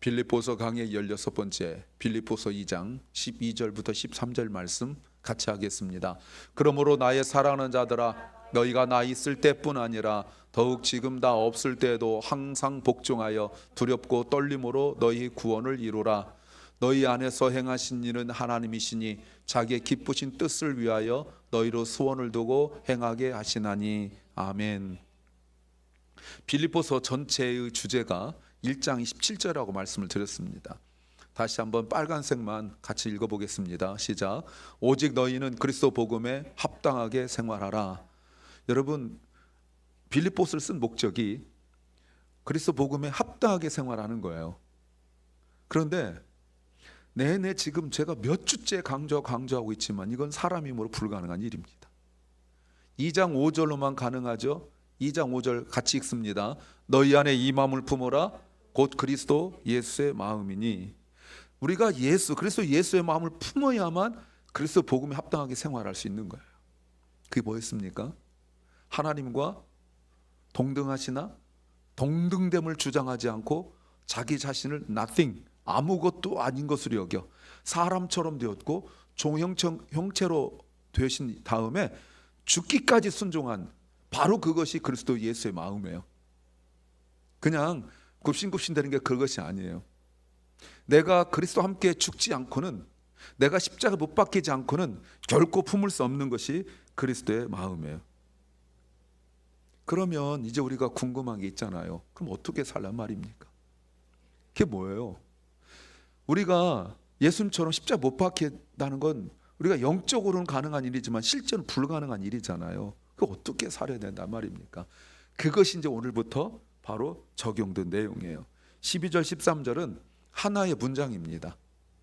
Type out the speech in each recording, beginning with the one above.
빌립보서 강의 16번째 빌립보서 2장 12절부터 13절 말씀 같이 하겠습니다. 그러므로 나의 사랑하는 자들아 너희가 나 있을 때뿐 아니라 더욱 지금 다 없을 때에도 항상 복종하여 두렵고 떨림으로 너희 구원을 이루라. 너희 안에서 행하신 일은 하나님이시니 자기의 기쁘신 뜻을 위하여 너희로 소원을 두고 행하게 하시나니. 아멘. 빌립보서 전체의 주제가 1장 27절이라고 말씀을 드렸습니다. 다시 한번 빨간색만 같이 읽어보겠습니다. 시작. 오직 너희는 그리스도 복음에 합당하게 생활하라. 여러분, 빌립보서를 쓴 목적이 그리스도 복음에 합당하게 생활하는 거예요. 그런데 내내 지금 제가 몇 주째 강조하고 있지만 이건 사람 힘으로 불가능한 일입니다. 2장 5절로만 가능하죠. 2장 5절 같이 읽습니다. 너희 안에 이 마음을 품어라 곧 그리스도 예수의 마음이니. 우리가 그리스도 예수의 마음을 품어야만 그리스도 복음에 합당하게 생활할 수 있는 거예요. 그게 뭐였습니까? 하나님과 동등하시나 동등됨을 주장하지 않고 자기 자신을 nothing, 아무것도 아닌 것으로 여겨 사람처럼 되었고 종형체로 되신 다음에 죽기까지 순종한 바로 그것이 그리스도 예수의 마음이에요. 그냥 굽신굽신 되는 게 그것이 아니에요. 내가 그리스도와 함께 죽지 않고는, 내가 십자가 못 박히지 않고는 결코 품을 수 없는 것이 그리스도의 마음이에요. 그러면 이제 우리가 궁금한 게 있잖아요. 그럼 어떻게 살란 말입니까? 그게 뭐예요? 우리가 예수님처럼 십자가 못 박힌다는 건 우리가 영적으로는 가능한 일이지만 실제는 불가능한 일이잖아요. 그 어떻게 살아야 된단 말입니까? 그것이 이제 오늘부터 바로 적용된 내용이에요. 12절 13절은 하나의 문장입니다.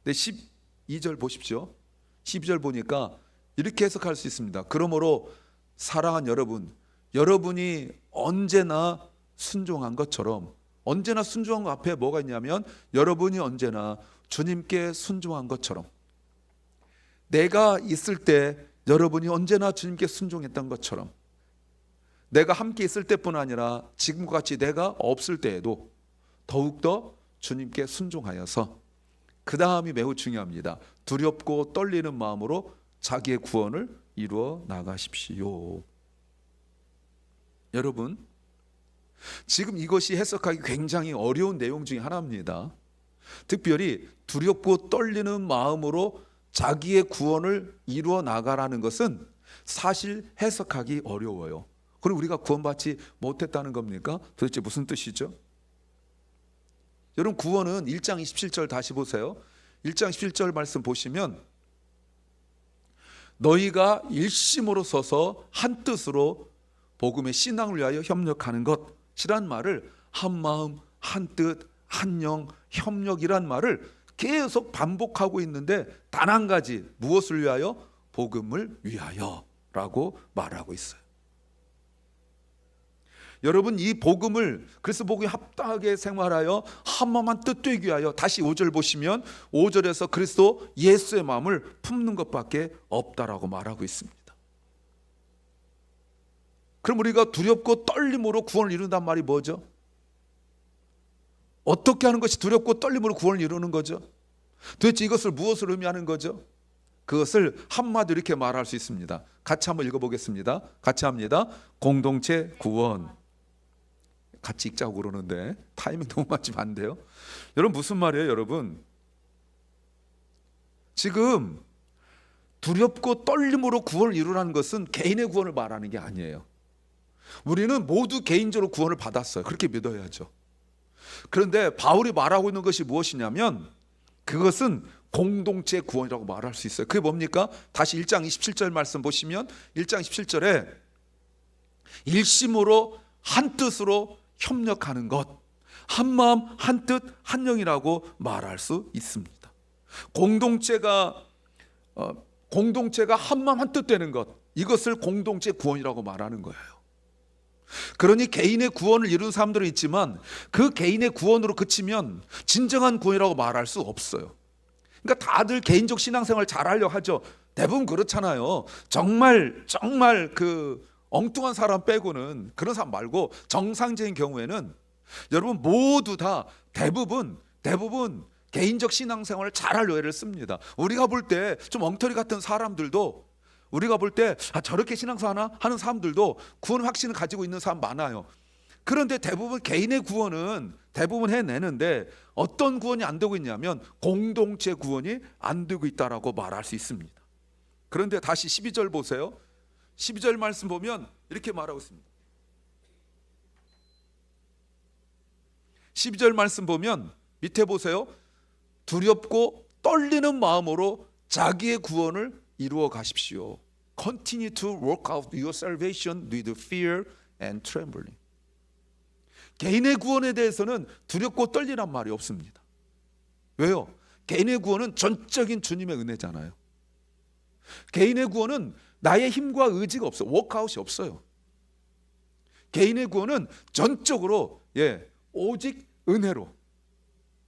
근데 12절 보십시오. 12절 보니까 이렇게 해석할 수 있습니다. 그러므로 사랑하는 여러분이 언제나 순종한 것처럼, 언제나 순종한 것 앞에 뭐가 있냐면 여러분이 언제나 주님께 순종한 것처럼, 내가 있을 때 여러분이 언제나 주님께 순종했던 것처럼, 내가 함께 있을 때뿐 아니라 지금과 같이 내가 없을 때에도 더욱더 주님께 순종하여서, 그 다음이 매우 중요합니다. 두렵고 떨리는 마음으로 자기의 구원을 이루어 나가십시오. 여러분, 지금 이것이 해석하기 굉장히 어려운 내용 중에 하나입니다. 특별히 두렵고 떨리는 마음으로 자기의 구원을 이루어 나가라는 것은 사실 해석하기 어려워요. 그럼 우리가 구원받지 못했다는 겁니까? 도대체 무슨 뜻이죠? 여러분, 구원은 1장 27절 다시 보세요. 1장 27절 말씀 보시면 너희가 일심으로 서서 한 뜻으로 복음의 신앙을 위하여 협력하는 것이란 말을, 한 마음, 한 뜻, 한 영, 협력이란 말을 계속 반복하고 있는데 단 한 가지, 무엇을 위하여? 복음을 위하여 라고 말하고 있어요. 여러분, 이 복음을, 그래서 복음에 합당하게 생활하여 한 마음 한 뜻 되기 위하여, 다시 5절 보시면 5절에서 그리스도 예수의 마음을 품는 것밖에 없다라고 말하고 있습니다. 그럼 우리가 두렵고 떨림으로 구원을 이룬단 말이 뭐죠? 어떻게 하는 것이 두렵고 떨림으로 구원을 이루는 거죠? 도대체 이것을 무엇을 의미하는 거죠? 그것을 한마디로 이렇게 말할 수 있습니다. 같이 한번 읽어보겠습니다. 같이 합니다. 공동체 구원. 같이 읽자고 그러는데 타이밍 너무 맞으면 안 돼요. 여러분, 무슨 말이에요, 여러분? 지금 두렵고 떨림으로 구원을 이루라는 것은 개인의 구원을 말하는 게 아니에요. 우리는 모두 개인적으로 구원을 받았어요. 그렇게 믿어야죠. 그런데 바울이 말하고 있는 것이 무엇이냐면 그것은 공동체 구원이라고 말할 수 있어요. 그게 뭡니까? 다시 1장 27절 말씀 보시면 1장 27절에 일심으로 한 뜻으로 협력하는 것, 한 마음 한 뜻 한 영이라고 말할 수 있습니다. 공동체가 한 마음 한 뜻 되는 것, 이것을 공동체 구원이라고 말하는 거예요. 그러니 개인의 구원을 이룬 사람들은 있지만 그 개인의 구원으로 그치면 진정한 구원이라고 말할 수 없어요. 그러니까 다들 개인적 신앙생활 잘하려고 하죠. 대부분 그렇잖아요. 정말 그 엉뚱한 사람 빼고는, 그런 사람 말고 정상적인 경우에는 여러분 모두 다 대부분 대부분 개인적 신앙생활을 잘할 애를 씁니다. 우리가 볼 때 좀 엉터리 같은 사람들도, 우리가 볼 때 저렇게 신앙생활 하는 사람들도 구원 확신을 가지고 있는 사람 많아요. 그런데 대부분 개인의 구원은 대부분 해내는데 어떤 구원이 안 되고 있냐면 공동체 구원이 안 되고 있다라고 말할 수 있습니다. 그런데 다시 12절 보세요. 12절 말씀 보면 이렇게 말하고 있습니다. 12절 말씀 보면 밑에 보세요. 두렵고 떨리는 마음으로 자기의 구원을 이루어 가십시오. Continue to work out your salvation with fear and trembling. 개인의 구원에 대해서는 두렵고 떨리란 말이 없습니다. 왜요? 개인의 구원은 전적인 주님의 은혜잖아요. 개인의 구원은 나의 힘과 의지가 없어요. 워크아웃이 없어요. 개인의 구원은 전적으로 오직 은혜로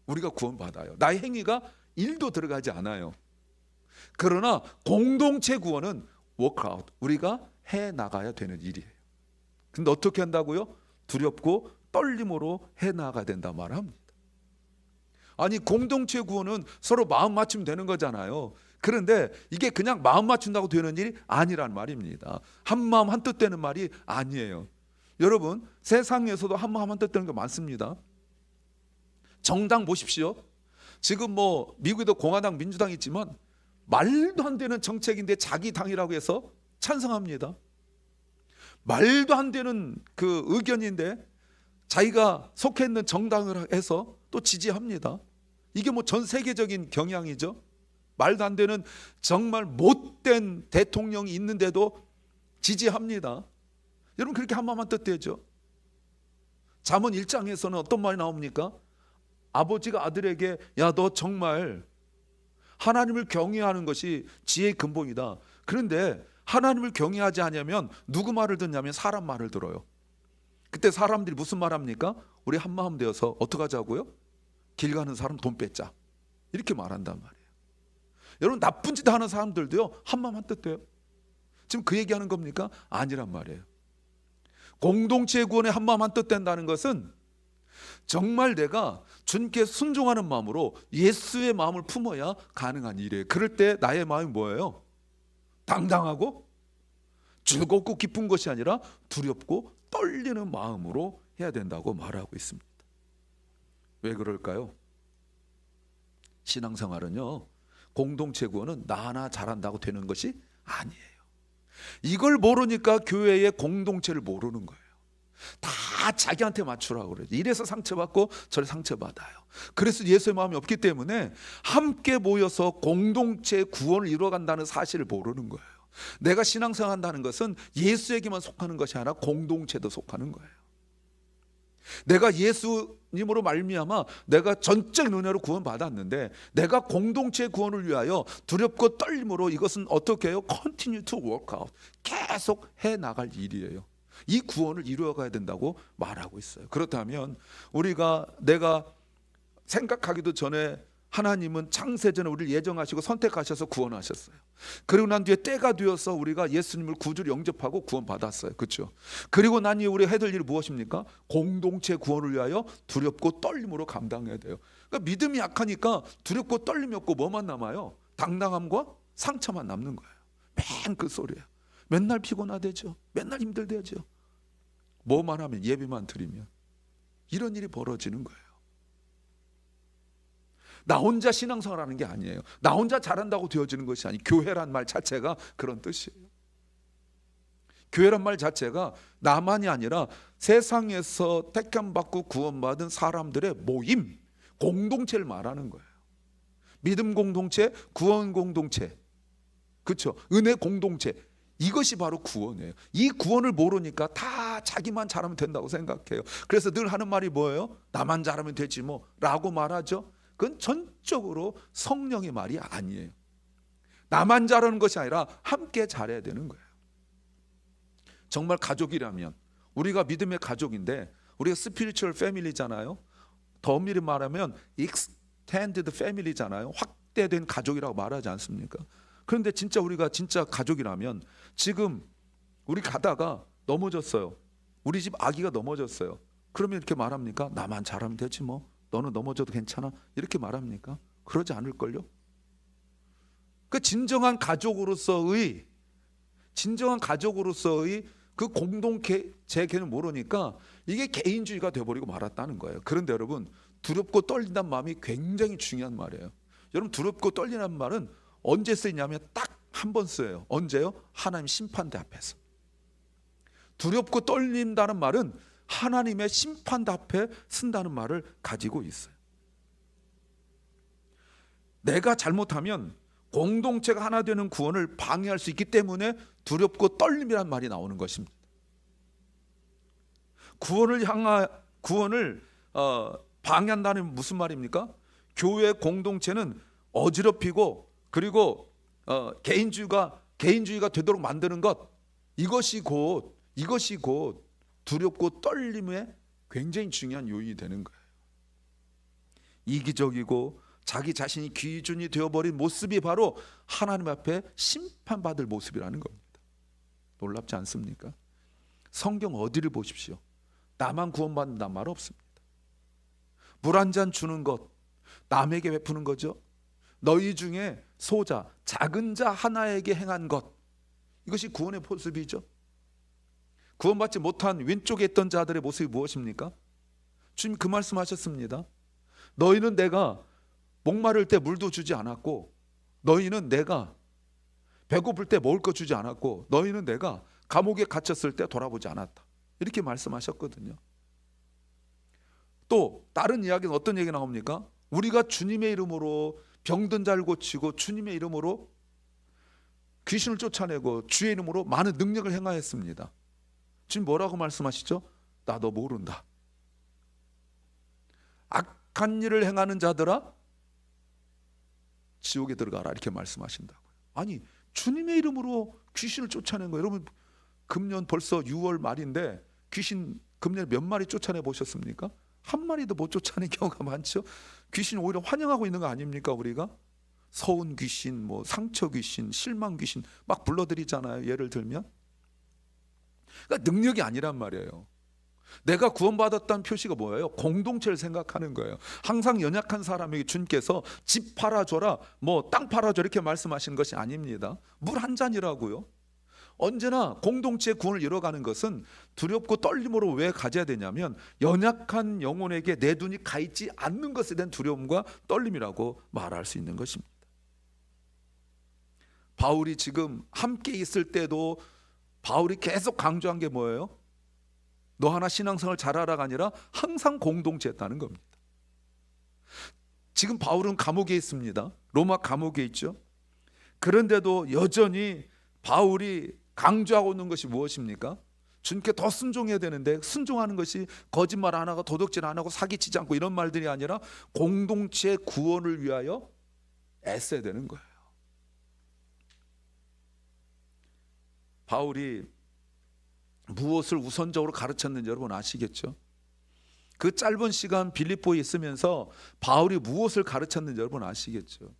우리가 구원받아요. 나의 행위가 1도 들어가지 않아요. 그러나 공동체 구원은 워크아웃, 우리가 해나가야 되는 일이에요. 근데 어떻게 한다고요? 두렵고 떨림으로 해나가야 된다 말합니다. 아니, 공동체 구원은 서로 마음 맞추면 되는 거잖아요. 그런데 이게 그냥 마음 맞춘다고 되는 일이 아니란 말입니다. 한 마음 한 뜻 되는 말이 아니에요. 여러분, 세상에서도 한 마음 한 뜻 되는 게 많습니다. 정당 보십시오. 지금 미국에도 공화당, 민주당이 있지만 말도 안 되는 정책인데 자기 당이라고 해서 찬성합니다. 말도 안 되는 그 의견인데 자기가 속해 있는 정당을 해서 또 지지합니다. 이게 전 세계적인 경향이죠. 말도 안 되는 정말 못된 대통령이 있는데도 지지합니다. 여러분, 그렇게 한 마음 한 뜻 되죠. 잠언 1장에서는 어떤 말이 나옵니까? 아버지가 아들에게 야, 너 정말 하나님을 경외하는 것이 지혜의 근본이다. 그런데 하나님을 경외하지 않으면 누구 말을 듣냐면 사람 말을 들어요. 그때 사람들이 무슨 말 합니까? 우리 한 마음 되어서 어떻게 하자고요? 길 가는 사람 돈 뺏자, 이렇게 말한단 말이에요. 여러분, 나쁜 짓 하는 사람들도요 한 마음 한 뜻 돼요. 지금 그 얘기하는 겁니까? 아니란 말이에요. 공동체 구원에 한 마음 한 뜻 된다는 것은 정말 내가 주님께 순종하는 마음으로 예수의 마음을 품어야 가능한 일이에요. 그럴 때 나의 마음이 뭐예요? 당당하고 즐겁고 기쁜 것이 아니라 두렵고 떨리는 마음으로 해야 된다고 말하고 있습니다. 왜 그럴까요? 신앙생활은요, 공동체 구원은 나 하나 잘한다고 되는 것이 아니에요. 이걸 모르니까 교회의 공동체를 모르는 거예요. 다 자기한테 맞추라고 그래요. 이래서 상처받고 저래 상처받아요. 그래서 예수의 마음이 없기 때문에 함께 모여서 공동체 구원을 이루어간다는 사실을 모르는 거예요. 내가 신앙생활 한다는 것은 예수에게만 속하는 것이 아니라 공동체도 속하는 거예요. 내가 예수님으로 말미암아 내가 전적인 은혜로 구원받았는데 내가 공동체 구원을 위하여 두렵고 떨림으로 이것은 어떻게 해요? Continue to work out, 계속 해나갈 일이에요. 이 구원을 이루어가야 된다고 말하고 있어요. 그렇다면 내가 생각하기도 전에 하나님은 창세전에 우리를 예정하시고 선택하셔서 구원하셨어요. 그리고 난 뒤에 때가 되어서 우리가 예수님을 구주로 영접하고 구원받았어요. 그렇죠? 그리고 난 이후에 우리가 해야 될 일이 무엇입니까? 공동체 구원을 위하여 두렵고 떨림으로 감당해야 돼요. 그러니까 믿음이 약하니까 두렵고 떨림이 없고 뭐만 남아요? 당당함과 상처만 남는 거예요. 맨 그 소리예요. 맨날 피곤하대죠. 맨날 힘들대죠. 뭐만 하면, 예배만 드리면 이런 일이 벌어지는 거예요. 나 혼자 신앙생활하는 게 아니에요. 나 혼자 잘한다고 되어지는 것이 아니에요. 교회란 말 자체가 그런 뜻이에요. 교회란 말 자체가 나만이 아니라 세상에서 택함받고 구원받은 사람들의 모임, 공동체를 말하는 거예요. 믿음 공동체, 구원 공동체, 그렇죠? 은혜 공동체, 이것이 바로 구원이에요. 이 구원을 모르니까 다 자기만 잘하면 된다고 생각해요. 그래서 늘 하는 말이 뭐예요? 나만 잘하면 되지 뭐 라고 말하죠. 그건 전적으로 성령의 말이 아니에요. 나만 잘하는 것이 아니라 함께 잘해야 되는 거예요. 정말 가족이라면, 우리가 믿음의 가족인데 우리가 스피리추얼 패밀리잖아요. 더 엄밀히 말하면 extended family잖아요. 확대된 가족이라고 말하지 않습니까? 그런데 진짜 우리가 진짜 가족이라면, 지금 우리 가다가 넘어졌어요. 우리 집 아기가 넘어졌어요. 그러면 이렇게 말합니까? 나만 잘하면 되지 뭐 너는 넘어져도 괜찮아? 이렇게 말합니까? 그러지 않을걸요? 그 진정한 가족으로서의 그 공동체 개념을 모르니까 이게 개인주의가 되어버리고 말았다는 거예요. 그런데 여러분, 두렵고 떨린다는 마음이 굉장히 중요한 말이에요. 여러분, 두렵고 떨리는 말은 언제 쓰이냐면 딱 한 번 써요. 언제요? 하나님 심판대 앞에서. 두렵고 떨린다는 말은 하나님의 심판대 앞에 쓴다는 말을 가지고 있어요. 내가 잘못하면 공동체가 하나 되는 구원을 방해할 수 있기 때문에 두렵고 떨림이란 말이 나오는 것입니다. 구원을 방해한다는 무슨 말입니까? 교회 공동체는 어지럽히고 그리고 개인주의가 되도록 만드는 것, 이것이 곧 두렵고 떨림의 굉장히 중요한 요인이 되는 거예요. 이기적이고 자기 자신이 기준이 되어버린 모습이 바로 하나님 앞에 심판받을 모습이라는 겁니다. 놀랍지 않습니까? 성경 어디를 보십시오. 나만 구원받는다는 말 없습니다. 물 한 잔 주는 것, 남에게 베푸는 거죠. 너희 중에 소자, 작은 자 하나에게 행한 것, 이것이 구원의 모습이죠. 구원받지 못한 왼쪽에 있던 자들의 모습이 무엇입니까? 주님 그 말씀하셨습니다. 너희는 내가 목마를 때 물도 주지 않았고, 너희는 내가 배고플 때 먹을 거 주지 않았고, 너희는 내가 감옥에 갇혔을 때 돌아보지 않았다. 이렇게 말씀하셨거든요. 또 다른 이야기는 어떤 얘기 나옵니까? 우리가 주님의 이름으로 병든 자를 고치고 주님의 이름으로 귀신을 쫓아내고 주의 이름으로 많은 능력을 행하였습니다. 지금 뭐라고 말씀하시죠? 나도 모른다. 악한 일을 행하는 자들아 지옥에 들어가라, 이렇게 말씀하신다고요. 아니, 주님의 이름으로 귀신을 쫓아낸 거예요. 여러분, 금년 벌써 6월 말인데 귀신 금년에 몇 마리 쫓아내 보셨습니까? 한 마리도 못 쫓아낸 경우가 많죠. 귀신 오히려 환영하고 있는 거 아닙니까? 우리가 서운 귀신, 뭐 상처 귀신, 실망 귀신 막 불러드리잖아요. 예를 들면, 그러니까 능력이 아니란 말이에요. 내가 구원받았다는 표시가 뭐예요? 공동체를 생각하는 거예요. 항상 연약한 사람에게 주님께서 집 팔아줘라, 뭐 땅 팔아줘, 이렇게 말씀하시는 것이 아닙니다. 물 한 잔이라고요. 언제나 공동체 구원을 이뤄가는 것은 두렵고 떨림으로 왜 가져야 되냐면, 연약한 영혼에게 내 눈이 가 있지 않는 것에 대한 두려움과 떨림이라고 말할 수 있는 것입니다. 바울이 지금 함께 있을 때도 바울이 계속 강조한 게 뭐예요? 너 하나 신앙생활 잘하라가 아니라 항상 공동체였다는 겁니다. 지금 바울은 감옥에 있습니다. 로마 감옥에 있죠. 그런데도 여전히 바울이 강조하고 있는 것이 무엇입니까? 주님께 더 순종해야 되는데, 순종하는 것이 거짓말 안 하고 도둑질 안 하고 사기치지 않고 이런 말들이 아니라 공동체 구원을 위하여 애써야 되는 거예요. 바울이 무엇을 우선적으로 가르쳤는지 여러분 아시겠죠? 그 짧은 시간 빌립보에 있으면서 바울이 무엇을 가르쳤는지 여러분 아시겠죠?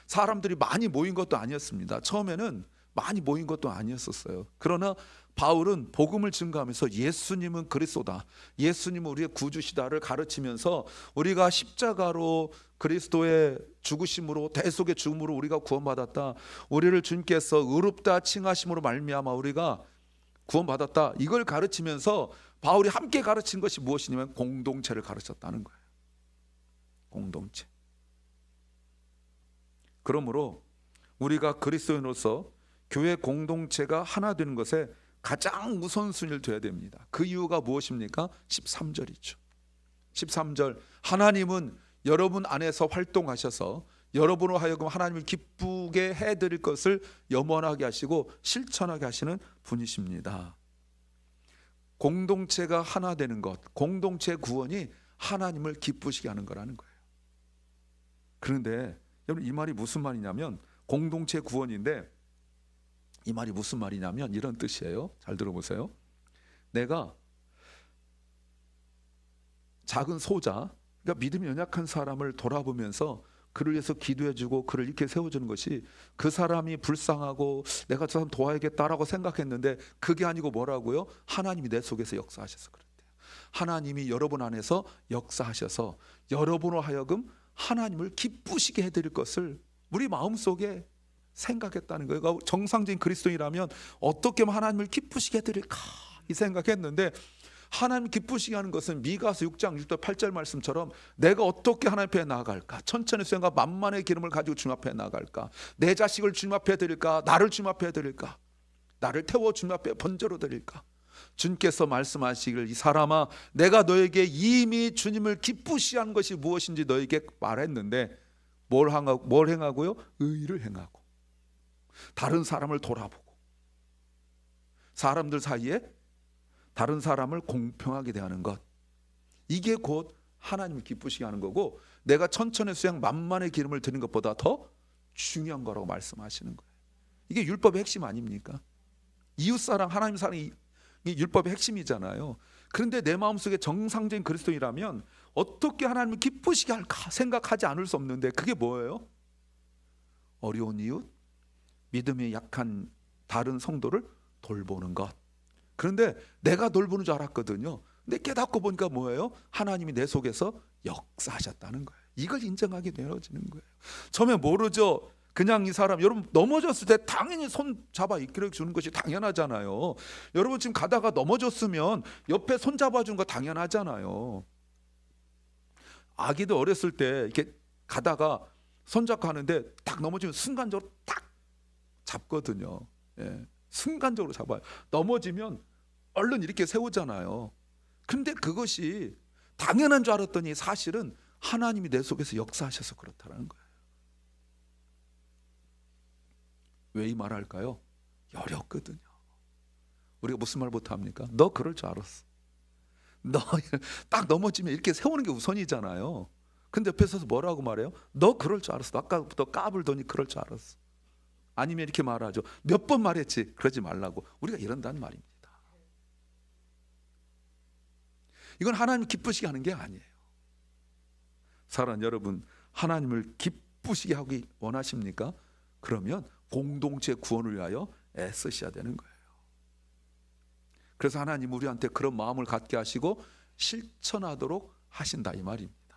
사람들이 많이 모인 것도 아니었습니다. 처음에는 많이 모인 것도 아니었었어요. 그러나 바울은 복음을 증거하면서 예수님은 그리스도다, 예수님은 우리의 구주시다를 가르치면서 우리가 십자가로 그리스도의 죽으심으로, 대속의 죽음으로 우리가 구원받았다, 우리를 주님께서 의롭다 칭하심으로 말미암아 우리가 구원받았다, 이걸 가르치면서 바울이 함께 가르친 것이 무엇이냐면 공동체를 가르쳤다는 거예요. 공동체. 그러므로 우리가 그리스도인으로서 교회 공동체가 하나 되는 것에 가장 우선순위를 둬야 됩니다. 그 이유가 무엇입니까? 13절이죠. 13절, 하나님은 여러분 안에서 활동하셔서 여러분으로 하여금 하나님을 기쁘게 해드릴 것을 염원하게 하시고 실천하게 하시는 분이십니다. 공동체가 하나 되는 것, 공동체 구원이 하나님을 기쁘시게 하는 거라는 거예요. 그런데 여러분, 이 말이 무슨 말이냐면, 공동체 구원인데 이 말이 무슨 말이냐면 이런 뜻이에요. 잘 들어보세요. 내가 작은 소자, 그러니까 믿음이 연약한 사람을 돌아보면서 그를 위해서 기도해주고 그를 이렇게 세워주는 것이, 그 사람이 불쌍하고 내가 저 사람 도와야겠다라고 생각했는데 그게 아니고 뭐라고요? 하나님이 내 속에서 역사하셔서 그랬대요. 하나님이 여러분 안에서 역사하셔서 여러분으로 하여금 하나님을 기쁘시게 해드릴 것을 우리 마음속에 생각했다는 거예요. 그러니까 정상적인 그리스도인이라면 어떻게 하면 하나님을 기쁘시게 해드릴까 이 생각했는데, 하나님 기쁘시게 하는 것은 미가서 6장 6절 8절 말씀처럼 내가 어떻게 하나님 앞에 나아갈까, 천천의 수양과 만만의 기름을 가지고 주님 앞에 나아갈까, 내 자식을 주님 앞에 드릴까, 나를 주님 앞에 드릴까, 나를 태워 주님 앞에 번제로 드릴까. 주님께서 말씀하시길, 이 사람아 내가 너에게 이미 주님을 기쁘시게 하는 것이 무엇인지 너에게 말했는데 뭘 행하고요? 의를 행하고 다른 사람을 돌아보고 사람들 사이에 다른 사람을 공평하게 대하는 것, 이게 곧 하나님을 기쁘시게 하는 거고, 내가 천천의 수양 만만의 기름을 드리는 것보다 더 중요한 거라고 말씀하시는 거예요. 이게 율법의 핵심 아닙니까? 이웃사랑, 하나님 사랑이 율법의 핵심이잖아요. 그런데 내 마음속에 정상적인 그리스도인이라면 어떻게 하나님을 기쁘시게 할까 생각하지 않을 수 없는데, 그게 뭐예요? 어려운 이웃, 믿음이 약한 다른 성도를 돌보는 것. 그런데 내가 돌보는 줄 알았거든요. 근데 깨닫고 보니까 뭐예요? 하나님이 내 속에서 역사하셨다는 거예요. 이걸 인정하게 되어지는 거예요. 처음에 모르죠. 그냥 이 사람, 여러분 넘어졌을 때 당연히 손 잡아 이끌어 주는 것이 당연하잖아요. 여러분 지금 가다가 넘어졌으면 옆에 손 잡아 주는 거 당연하잖아요. 아기도 어렸을 때 이렇게 가다가 손 잡고 하는데 딱 넘어지면 순간적으로 딱 잡거든요. 예, 순간적으로 잡아요. 넘어지면 얼른 이렇게 세우잖아요. 근데 그것이 당연한 줄 알았더니 사실은 하나님이 내 속에서 역사하셔서 그렇다는 거예요. 왜 이 말할까요? 어렵거든요. 우리가 무슨 말 못합니까? 너 그럴 줄 알았어. 너 딱 넘어지면 이렇게 세우는 게 우선이잖아요. 근데 옆에 서서 뭐라고 말해요? 너 그럴 줄 알았어. 아까부터 까불더니 그럴 줄 알았어. 아니면 이렇게 말하죠. 몇 번 말했지. 그러지 말라고. 우리가 이런다는 말입니다. 이건 하나님 기쁘시게 하는 게 아니에요. 사랑하는 여러분, 하나님을 기쁘시게 하기 원하십니까? 그러면 공동체 구원을 위하여 애쓰셔야 되는 거예요. 그래서 하나님 우리한테 그런 마음을 갖게 하시고 실천하도록 하신다 이 말입니다.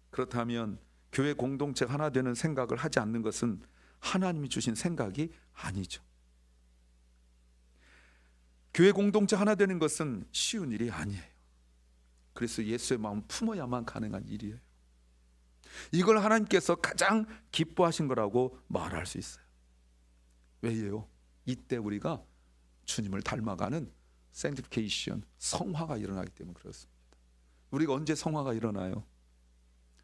그렇다면 교회 공동체가 하나 되는 생각을 하지 않는 것은 하나님이 주신 생각이 아니죠. 교회 공동체 하나 되는 것은 쉬운 일이 아니에요. 그래서 예수의 마음 품어야만 가능한 일이에요. 이걸 하나님께서 가장 기뻐하신 거라고 말할 수 있어요. 왜요? 이때 우리가 주님을 닮아가는 sanctification, 성화가 일어나기 때문에 그렇습니다. 우리가 언제 성화가 일어나요?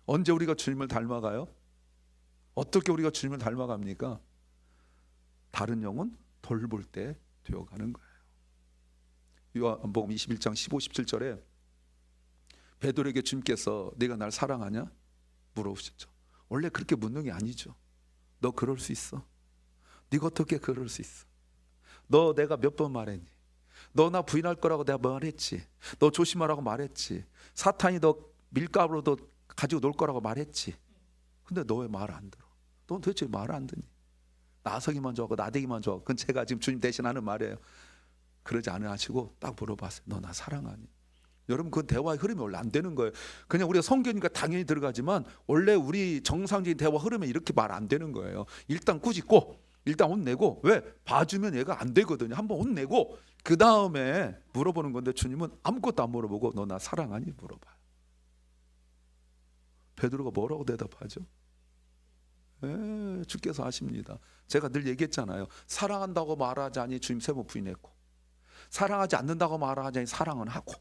언제 우리가 주님을 닮아가요? 어떻게 우리가 주님을 닮아갑니까? 다른 영혼 돌볼 때 되어가는 거예요. 요한복음 21장 15, 17절에 베드로에게 주님께서 네가 날 사랑하냐? 물어보셨죠. 원래 그렇게 묻는 게 아니죠. 너 그럴 수 있어? 네가 어떻게 그럴 수 있어? 너 내가 몇 번 말했니? 너 나 부인할 거라고 내가 말했지. 너 조심하라고 말했지. 사탄이 너 밀가루로 너 가지고 놀 거라고 말했지. 근데 너 왜 말 안 들어? 너 도대체 말 안 듣니? 나서기만 좋아하고 나대기만 좋아하고. 그건 제가 지금 주님 대신 하는 말이에요. 그러지 않으시고 딱 물어봤어요. 너 나 사랑하니? 여러분 그건 대화의 흐름이 원래 안 되는 거예요. 그냥 우리가 성경이니까 당연히 들어가지만 원래 우리 정상적인 대화 흐름에 이렇게 말 안 되는 거예요. 일단 꾸짖고 일단 혼내고, 왜? 봐주면 얘가 안 되거든요. 한번 혼내고 그 다음에 물어보는 건데 주님은 아무것도 안 물어보고 너 나 사랑하니? 물어봐요. 베드로가 뭐라고 대답하죠? 주께서 아십니다. 제가 늘 얘기했잖아요. 사랑한다고 말하자니 주님 세 번 부인했고, 사랑하지 않는다고 말하자니 사랑은 하고.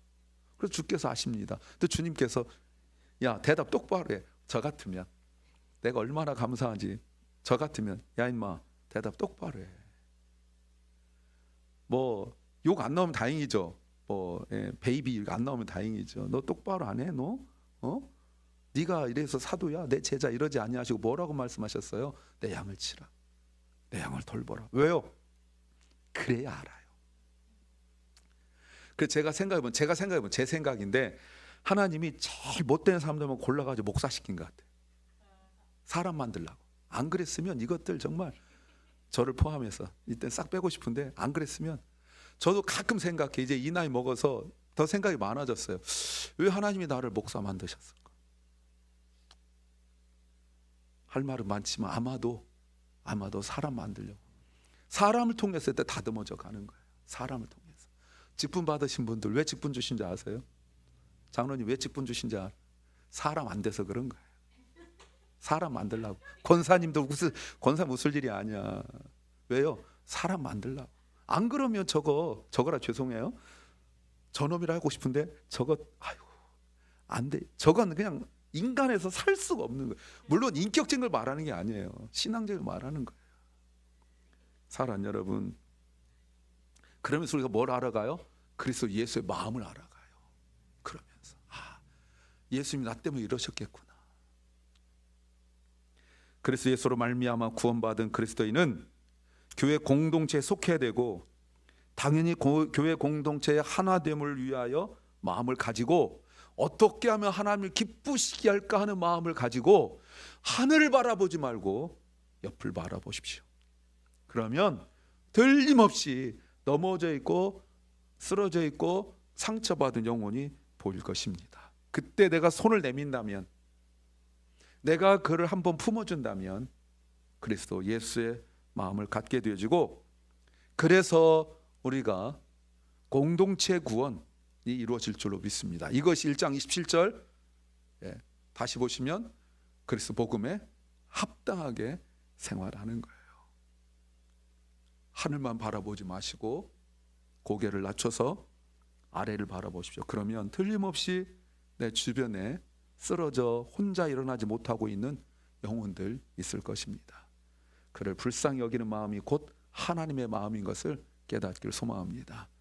그래서 주께서 아십니다. 또 주님께서 야 대답 똑바로 해. 저 같으면 내가 얼마나 감사하지. 저 같으면 야 임마 대답 똑바로 해. 뭐 욕 안 나오면 다행이죠. 뭐 베이비 안 나오면 다행이죠. 너 똑바로 안 해? 너? 네가 이래서 사도야 내 제자 이러지 않냐 하시고 뭐라고 말씀하셨어요? 내 양을 치라. 내 양을 돌보라. 왜요? 그래야 알아요. 그 제가 생각해보면 제 생각인데 하나님이 제일 못되는 사람들만 골라가지고 목사시킨 것 같아요. 사람 만들라고. 안 그랬으면 이것들 정말 저를 포함해서 이때 싹 빼고 싶은데 안 그랬으면 저도 가끔 생각해. 이제 이 나이 먹어서 더 생각이 많아졌어요. 왜 하나님이 나를 목사 만드셨을까? 할 말은 많지만 아마도 사람 만들려고, 사람을 통해서 다듬어져 가는 거예요. 사람을 통해서. 직분 받으신 분들 왜 직분 주신지 아세요? 장로님 왜 직분 주신지 알아요? 사람 안 돼서 그런 거예요. 사람 만들려고. 권사님도 권사 웃을 일이 아니야. 왜요? 사람 만들려고. 안 그러면 저거라 죄송해요. 저놈이라 하고 싶은데 저거 안 돼. 저건 그냥 인간에서 살 수가 없는 거예요. 물론 인격적인 걸 말하는 게 아니에요. 신앙적인 걸 말하는 거예요. 사랑 여러분. 그러면서 우리가 뭘 알아가요? 그리스도 예수의 마음을 알아가요. 그러면서 예수님이 나 때문에 이러셨겠구나. 그래서 예수로 말미암아 구원받은 그리스도인은 교회 공동체에 속해야 되고, 당연히 교회 공동체의 하나됨을 위하여 마음을 가지고, 어떻게 하면 하나님을 기쁘시게 할까 하는 마음을 가지고 하늘을 바라보지 말고 옆을 바라보십시오. 그러면 틀림없이 넘어져 있고 쓰러져 있고 상처받은 영혼이 보일 것입니다. 그때 내가 손을 내민다면, 내가 그를 한번 품어준다면 그리스도 예수의 마음을 갖게 되어지고, 그래서 우리가 공동체 구원이 이루어질 줄로 믿습니다. 이것이 1장 27절 다시 보시면 그리스도 복음에 합당하게 생활하는 거예요. 하늘만 바라보지 마시고 고개를 낮춰서 아래를 바라보십시오. 그러면 틀림없이 내 주변에 쓰러져 혼자 일어나지 못하고 있는 영혼들 있을 것입니다. 그를 불쌍히 여기는 마음이 곧 하나님의 마음인 것을 깨닫기를 소망합니다.